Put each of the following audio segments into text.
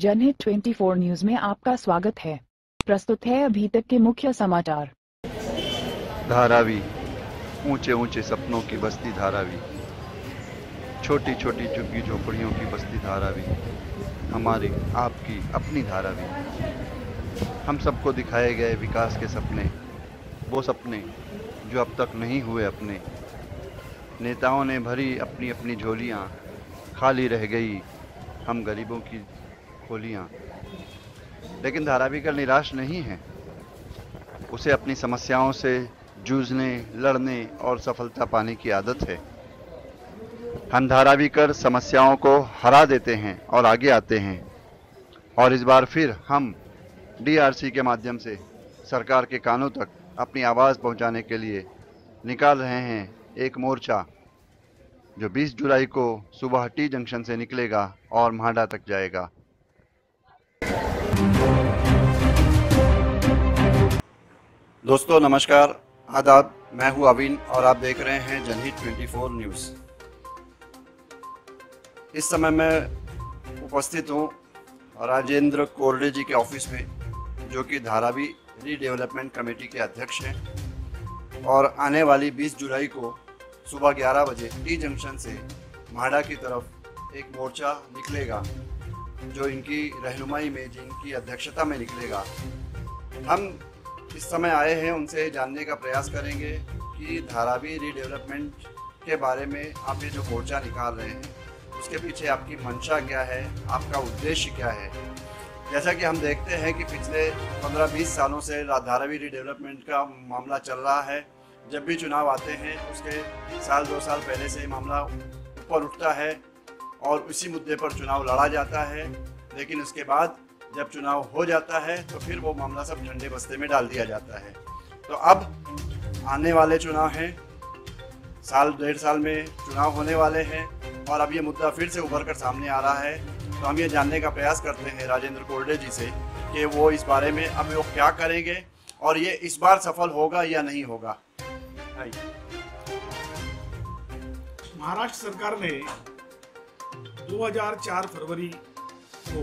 जनहित 24 न्यूज में आपका स्वागत है। प्रस्तुत है अभी तक के मुख्य समाचार। धारावी, ऊंचे ऊंचे सपनों की बस्ती धारावी, छोटी छोटी झुग्गी झोपड़ियों की बस्ती धारावी, हमारी आपकी अपनी धारावी। हम सबको दिखाए गए विकास के सपने, वो सपने जो अब तक नहीं हुए अपने। नेताओं ने भरी अपनी अपनी झोलियाँ, खाली रह गई हम गरीबों की खोलियाँ। लेकिन धारावी का निराश नहीं है, उसे अपनी समस्याओं से जूझने, लड़ने और सफलता पाने की आदत है। हम धारावी कर समस्याओं को हरा देते हैं और आगे आते हैं। और इस बार फिर हम डीआरसी के माध्यम से सरकार के कानों तक अपनी आवाज़ पहुंचाने के लिए निकाल रहे हैं एक मोर्चा, जो 20 जुलाई को सुबह टी जंक्शन से निकलेगा और म्हाडा तक जाएगा। दोस्तों नमस्कार, आदाब। मैं हूं अविन और आप देख रहे हैं जनहित 24 न्यूज़। इस समय मैं उपस्थित हूं राजेंद्र कोरडे जी के ऑफिस में, जो कि धारावी रीडेवलपमेंट कमेटी के अध्यक्ष हैं। और आने वाली 20 जुलाई को सुबह 11 बजे टी जंक्शन से म्हाडा की तरफ एक मोर्चा निकलेगा, जो इनकी रहनुमाई में, जिनकी अध्यक्षता में निकलेगा। हम इस समय आए हैं, उनसे जानने का प्रयास करेंगे कि धारावी रीडेवलपमेंट के बारे में आप ये जो मोर्चा निकाल रहे हैं, उसके पीछे आपकी मंशा क्या है, आपका उद्देश्य क्या है। जैसा कि हम देखते हैं कि पिछले 15-20 सालों से धारावी रीडेवलपमेंट का मामला चल रहा है। जब भी चुनाव आते हैं उसके साल 2 साल पहले से मामला ऊपर उठता है और उसी मुद्दे पर चुनाव लड़ा जाता है। लेकिन उसके बाद जब चुनाव हो जाता है तो फिर वो मामला सब ठंडे बस्ते में डाल दिया जाता है। तो अब आने वाले चुनाव हैं, साल 1.5 साल में चुनाव होने वाले हैं और अब ये मुद्दा फिर से उभर कर सामने आ रहा है। तो हम ये जानने का प्रयास करते हैं राजेंद्र कोरडे जी से कि वो इस बारे में अब वो क्या करेंगे और ये इस बार सफल होगा या नहीं होगा। महाराष्ट्र सरकार ने 2004 फरवरी को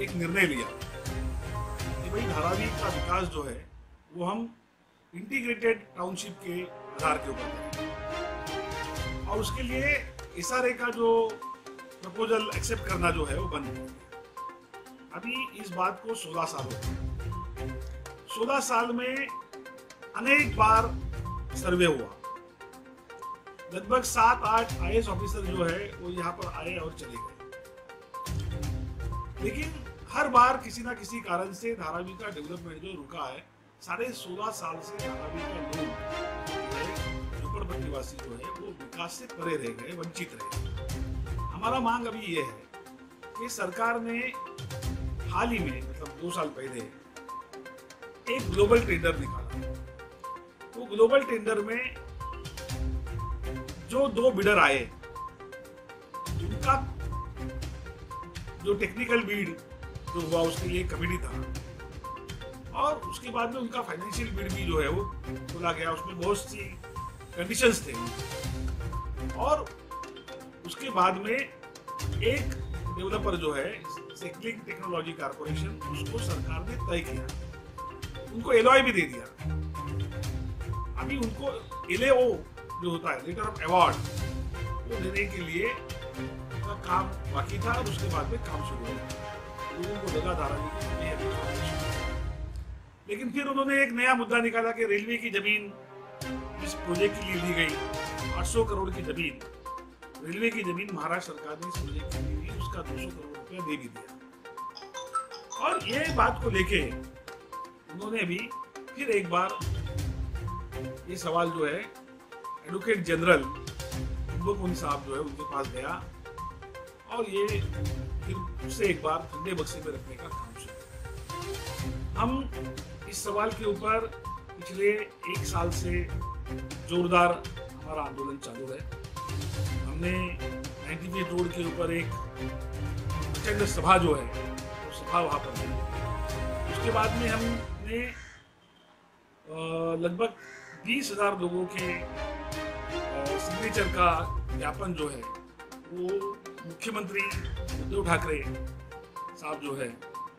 एक निर्णय लिया कि भाई धारावी का विकास जो है वो हम इंटीग्रेटेड टाउनशिप के आधार के ऊपर करेंगे। और उसके लिए एसआरए का जो प्रपोजल एक्सेप्ट करना जो है वो बंद हो गया। अभी इस बात को 16 साल हो गए। 16 साल में अनेक बार सर्वे हुआ। लगभग 7-8 IAS ऑफिसर जो है वो यहाँ पर आए और चले गए। लेकिन हर बार किसी ना किसी कारण से धारावी का डेवलपमेंट जो रुका है। 16.5 साल से धारावी का लोग झोपड़पट्टी वासी जो है वो विकास से परे रह गए, वंचित रह गए। हमारा मांग अभी ये है कि सरकार ने हाल ही में, मतलब 2 साल पहले, एक ग्लोबल टेंडर निकाला। वो ग्लोबल टेंडर में जो 2 बिडर आए, उनका जो टेक्निकल बीड जो हुआ उसके लिए कमेटी था और उसके बाद में उनका फाइनेंशियल बीड भी जो है वो खोला गया। उसमें बहुत सी कंडीशंस थे और उसके बाद में एक डेवलपर जो है सेक्लिंग टेक्नोलॉजी कारपोरेशन, उसको सरकार ने तय किया, उनको LOI भी दे दिया। अभी उनको LAO जो होता है, लेटर ऑफ अवार्ड, वो देने के लिए का काम बाकी था और उसके बाद में काम शुरू हो गया। लोगों को लगा धारावी लेकिन फिर उन्होंने एक नया मुद्दा निकाला कि रेलवे की जमीन इस प्रोजेक्ट के लिए ली गई। 800 करोड़ की जमीन, रेलवे की जमीन महाराष्ट्र सरकार ने इस प्रोजेक्ट के लिए ली, उसका 200 करोड़ रुपया दे भी दिया। और ये बात को लेके उन्होंने भी फिर एक बार ये सवाल जो है एडवोकेट जनरल कुंभकोणी साहब जो है उनके पास गया और ये फिर उससे एक बार ठंडे बक्से में रखने का काम शुरू। हम इस सवाल के ऊपर पिछले 1 साल से जोरदार हमारा आंदोलन चालू है। हमने 98 रोड के ऊपर एक प्रचंड सभा जो है वो सभा वहाँ पर हुई। उसके बाद में हमने लगभग 20,000 लोगों के सिग्नेचर का ज्ञापन जो है वो मुख्यमंत्री उद्धव ठाकरे साहब जो है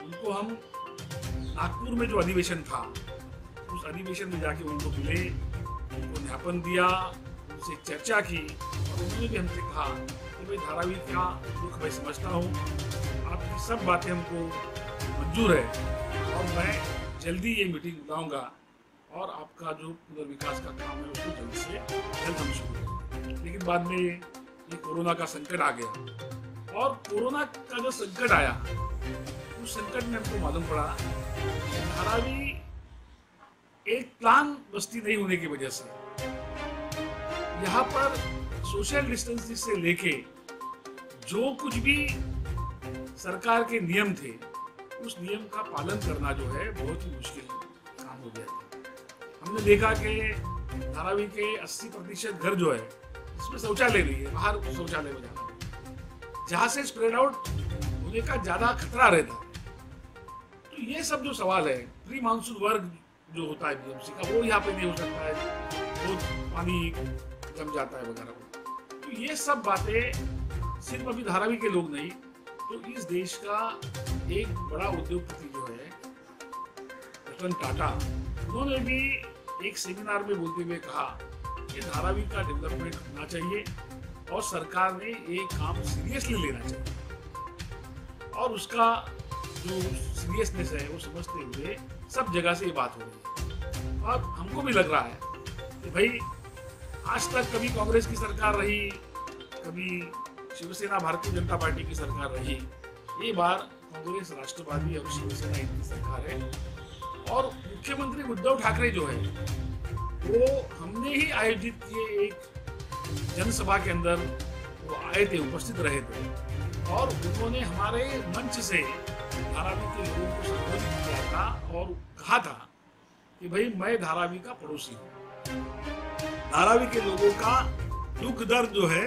उनको हम नागपुर में जो अधिवेशन था उस अधिवेशन में जाके उनको मिले, उनको ज्ञापन दिया, उनसे चर्चा की और उन्होंने भी हमसे कहा कि भाई धारावी का दुख मैं समझता हूँ, आपकी सब बातें हमको मंजूर है और मैं जल्दी ये मीटिंग बुलाऊंगा और आपका जो पुनर्विकास का काम है उसको जल्द से जल्द हम शुरू करेंगे। लेकिन बाद में ये कोरोना का संकट आ गया और कोरोना का जो संकट आया उस संकट में हमको मालूम पड़ा कि धारावी एक प्लान बस्ती नहीं होने की वजह से यहाँ पर सोशल डिस्टेंसिंग से लेके जो कुछ भी सरकार के नियम थे उस नियम का पालन करना जो है बहुत ही मुश्किल काम हो गया था। हमने देखा कि धारावी के 80% घर जो है इसमें शौचालय नहीं है, बाहर शौचालय में जाना है, जहाँ से स्प्रेड आउट होने का ज्यादा खतरा रहता है। तो ये सब जो सवाल है, प्री मानसून वर्ग जो होता है बीएमसी का वो यहाँ पे नहीं हो सकता है, बहुत पानी जम जाता है वगैरह। तो ये सब बातें सिर्फ अभी धारावी के लोग नहीं, तो इस देश का एक बड़ा उद्योगपति जो है रतन टाटा, उन्होंने भी एक सेमिनार में बोलते हुए कहा कि धारावी का डेवलपमेंट होना चाहिए और सरकार ने ये काम सीरियसली लेना चाहिए और उसका जो सीरियसनेस है वो समझते हुए सब जगह से ये बात हो रही है। और हमको भी लग रहा है कि भाई आज तक कभी कांग्रेस की सरकार रही, कभी शिवसेना भारतीय जनता पार्टी की सरकार रही, ये बार कांग्रेस राष्ट्रवादी और शिवसेना इनकी सरकार है। और मुख्यमंत्री उद्धव ठाकरे जो है वो हमने ही आयोजित किए एक जनसभा के अंदर वो आए थे, उपस्थित रहे थे और उन्होंने हमारे मंच से धारावी के लोगों को संबोधित किया था और कहा था कि भाई मैं धारावी का पड़ोसी हूँ, धारावी के लोगों का दुख दर्द जो है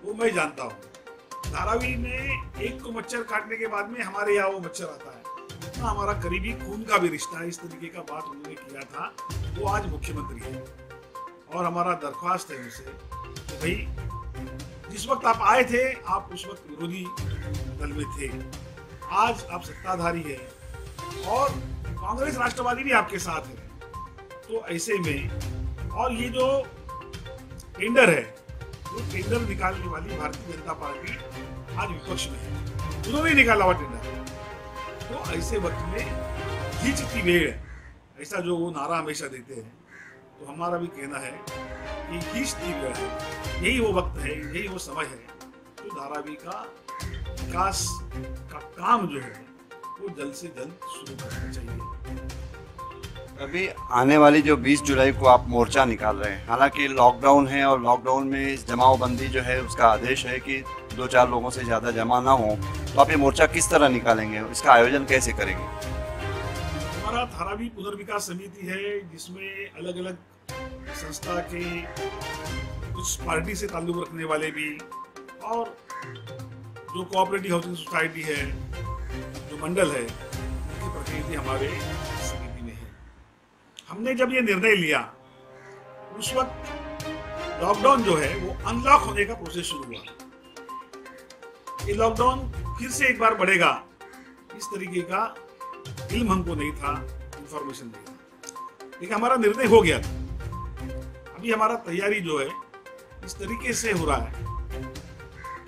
वो मैं जानता हूँ। धारावी में एक को मच्छर काटने के बाद में हमारे यहाँ वो मच्छर आता है, इतना हमारा करीबी खून का भी रिश्ता है। इस तरीके का बात उन्होंने किया था। वो आज मुख्यमंत्री है और हमारा दरख्वास्त है उनसे कि भाई जिस वक्त आप आए थे आप उस वक्त विरोधी दल में थे, आज आप सत्ताधारी है और कांग्रेस राष्ट्रवादी भी आपके साथ है। तो ऐसे में और ये जो टेंडर है वो टेंडर निकालने वाली भारतीय जनता पार्टी आज विपक्ष में है, उन्होंने निकाला हुआ टेंडर। तो ऐसे वक्त में खींचती वेड़, ऐसा जो वो नारा हमेशा देते हैं, तो हमारा भी कहना है कि खींचती वेड़ है, यही वो वक्त है, यही वो समय है तो धारावी का विकास का काम जो है वो जल्द से जल्द शुरू करना चाहिए। अभी आने वाली जो 20 जुलाई को आप मोर्चा निकाल रहे हैं, हालांकि लॉकडाउन है और लॉकडाउन में इस जमावबंदी जो है उसका आदेश है कि 2-4 लोगों से ज़्यादा जमा ना हो, तो आप ये मोर्चा किस तरह निकालेंगे, इसका आयोजन कैसे करेंगे? हमारा धारावी पुनर्विकास समिति है जिसमें अलग अलग संस्था के कुछ पार्टी से ताल्लुक रखने वाले भी और जो कोऑपरेटिव हाउसिंग सोसाइटी है, जो मंडल है, उनके प्रतिनिधि हमारे समिति में है। हमने जब ये निर्णय लिया उस वक्त लॉकडाउन जो है वो अनलॉक होने का प्रोसेस शुरू हुआ। ये लॉकडाउन फिर से एक बार बढ़ेगा इस तरीके का इल्म हमको नहीं था, इंफॉर्मेशन नहीं था, लेकिन हमारा निर्णय हो गया था। अभी हमारा तैयारी जो है इस तरीके से हो रहा है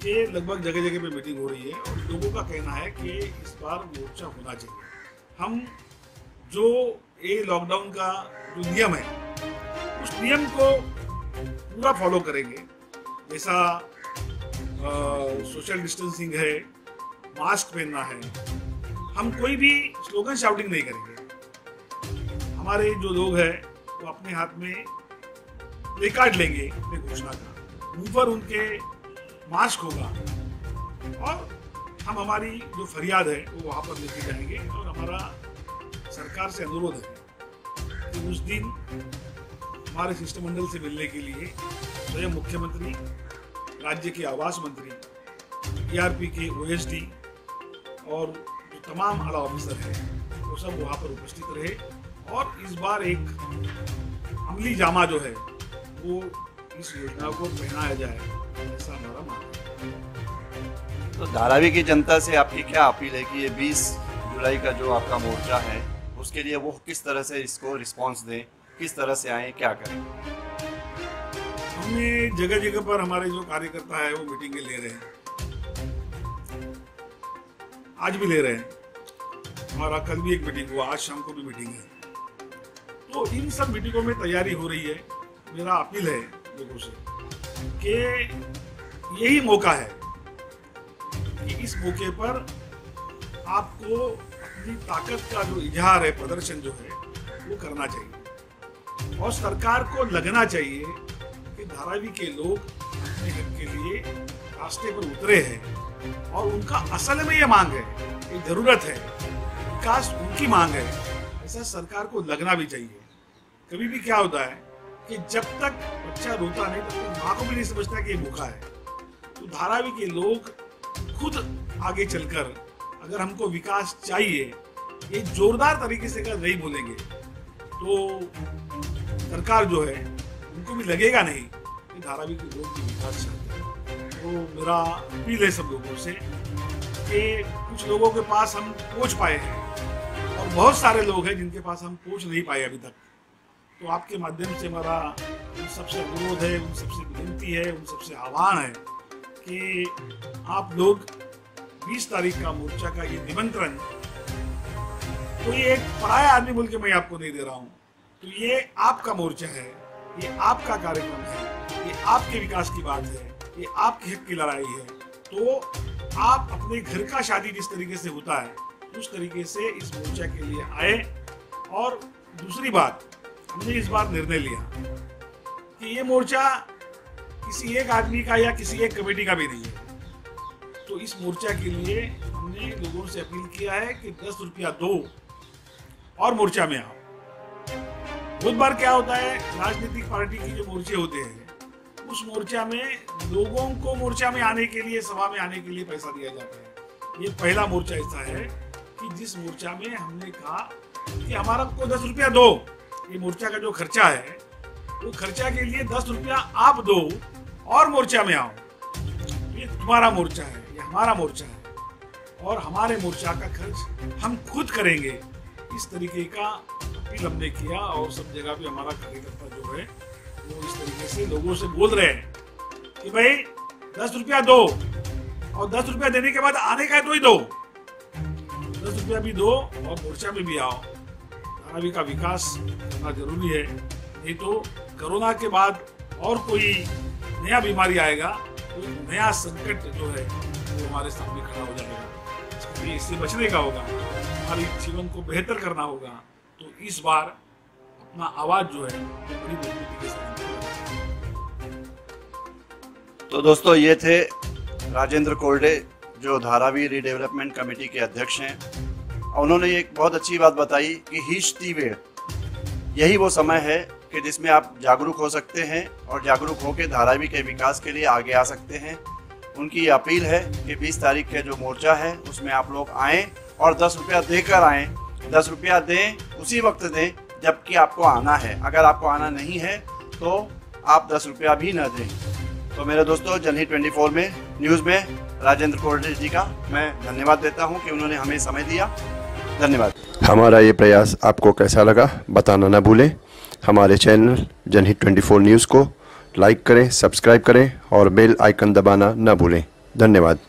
कि लगभग जगह जगह पे मीटिंग हो रही है और लोगों का कहना है कि इस बार मोर्चा होना चाहिए। हम जो ये लॉकडाउन का जो नियम है उस नियम को पूरा फॉलो करेंगे, जैसा सोशल डिस्टेंसिंग है, मास्क पहनना है, हम कोई भी स्लोगन शाउटिंग नहीं करेंगे। हमारे जो लोग हैं वो अपने हाथ में प्ले कार्ड लेंगे अपने घोषणा का, मुंह पर उनके मास्क होगा और हम हमारी जो फरियाद है वो वहाँ पर लेके जाएंगे। और हमारा सरकार से अनुरोध है कि उस दिन हमारे शिष्टमंडल से मिलने के लिए स्वयं मुख्यमंत्री, राज्य के आवास मंत्री, ERP के OSD और जो तमाम आला ऑफिसर हैं वो सब वहाँ पर उपस्थित रहे और इस बार एक अमली जामा जो है वो इस योजना को पहनाया जाए, ऐसा हमारा मानना है। तो धारावी की जनता से आपकी क्या अपील है कि ये 20 जुलाई का जो आपका मोर्चा है उसके लिए वो किस तरह से इसको रिस्पांस दें, किस तरह से आए, क्या करें? हमने जगह जगह पर हमारे जो कार्यकर्ता है वो मीटिंगें ले रहे हैं, आज भी ले रहे हैं, हमारा कल भी एक मीटिंग हुआ, आज शाम को भी मीटिंग है। तो इन सब मीटिंगों में तैयारी हो रही है। मेरा अपील है लोगों से कि यही मौका है कि इस मौके पर आपको अपनी ताकत का जो इजहार है, प्रदर्शन जो है वो करना चाहिए और सरकार को लगना चाहिए कि धारावी के लोग अपने हक के लिए रास्ते पर उतरे हैं और उनका असल में ये मांग है, ये जरूरत है, विकास उनकी मांग है। ऐसा सरकार को लगना भी चाहिए। कभी भी क्या होता है कि जब तक बच्चा रोता नहीं तब तक माँ को भी नहीं समझता कि ये भूखा है। तो धारावी के लोग खुद आगे चलकर अगर हमको विकास चाहिए, ये जोरदार तरीके से अगर नहीं बोलेंगे तो सरकार जो है उनको भी लगेगा नहीं कि धारावी के लोग भी विकास चाहते हैं। तो मेरा अपील है सब लोगों से कि कुछ लोगों के पास हम पहुंच पाए हैं और बहुत सारे लोग हैं जिनके पास हम पहुंच नहीं पाए अभी तक। तो आपके माध्यम से हमारा उन सबसे अनुरोध है, उन सबसे विनती है, उन सबसे आह्वान है कि आप लोग 20 तारीख का मोर्चा का ये निमंत्रण कोई एक पराया आदमी बोल के मैं आपको नहीं दे रहा हूँ। तो ये आपका मोर्चा है, ये आपका कार्यक्रम है, ये आपके विकास की बात है, ये आपके हक की लड़ाई है। तो आप अपने घर का शादी जिस तरीके से होता है उस तरीके से इस मोर्चा के लिए आए। और दूसरी बात, हमने इस बार निर्णय लिया कि ये मोर्चा किसी एक आदमी का या किसी एक कमेटी का भी नहीं है। तो इस मोर्चा के लिए हमने लोगों से अपील किया है कि 10 रुपया दो और मोर्चा में आओ। बहुत बार क्या होता है, राजनीतिक पार्टी की जो मोर्चे होते हैं उस मोर्चा में लोगों को मोर्चा में आने के लिए, सभा में आने के लिए पैसा दिया जाता है। ये पहला मोर्चा ऐसा है कि जिस मोर्चा में हमने कहा कि हमारा को 10 रुपया दो। ये मोर्चा का जो खर्चा है वो खर्चा के लिए 10 रुपया आप दो और मोर्चा में आओ। ये तुम्हारा मोर्चा है, ये हमारा मोर्चा है और हमारे मोर्चा का खर्च हम खुद करेंगे। इस तरीके का अपील हमने किया और सब जगह भी हमारा कार्यकर्ता जो है वो इस तरीके से लोगों से बोल रहे हैं कि भाई 10 रुपया दो और 10 रुपया देने के बाद आने का है तो ही दो, 10 रुपया भी दो और मोर्चा में भी आओ। धारावी का विकास करना जरूरी है, नहीं तो कोरोना के बाद और कोई नया बीमारी आएगा, कोई नया संकट जो है वो हमारे सामने खड़ा हो जाएगा। इसलिए इससे बचने का होगा, हमारे जीवन को बेहतर करना होगा। तो इस बार अपना आवाज जो है वो बड़ी मजबूती के साथ। तो दोस्तों, ये थे राजेंद्र कोरडे जो धारावी रीडेवलपमेंट कमेटी के अध्यक्ष हैं। उन्होंने एक बहुत अच्छी बात बताई कि हीच दी वे, यही वो समय है कि जिसमें आप जागरूक हो सकते हैं और जागरूक होकर धारावी के विकास के लिए आगे आ सकते हैं। उनकी ये अपील है कि 20 तारीख का जो मोर्चा है उसमें आप लोग आएँ और 10 रुपया देकर आएँ। 10 रुपया दें, उसी वक्त दें जबकि आपको आना है। अगर आपको आना नहीं है तो आप 10 रुपया भी न दें। तो मेरे दोस्तों, जनहित 24 में न्यूज़ में राजेंद्र कोरडे जी का मैं धन्यवाद देता हूं कि उन्होंने हमें समय दिया। धन्यवाद। हमारा ये प्रयास आपको कैसा लगा बताना ना भूलें। हमारे चैनल जनहित 24 न्यूज़ को लाइक करें, सब्सक्राइब करें और बेल आइकन दबाना ना भूलें। धन्यवाद।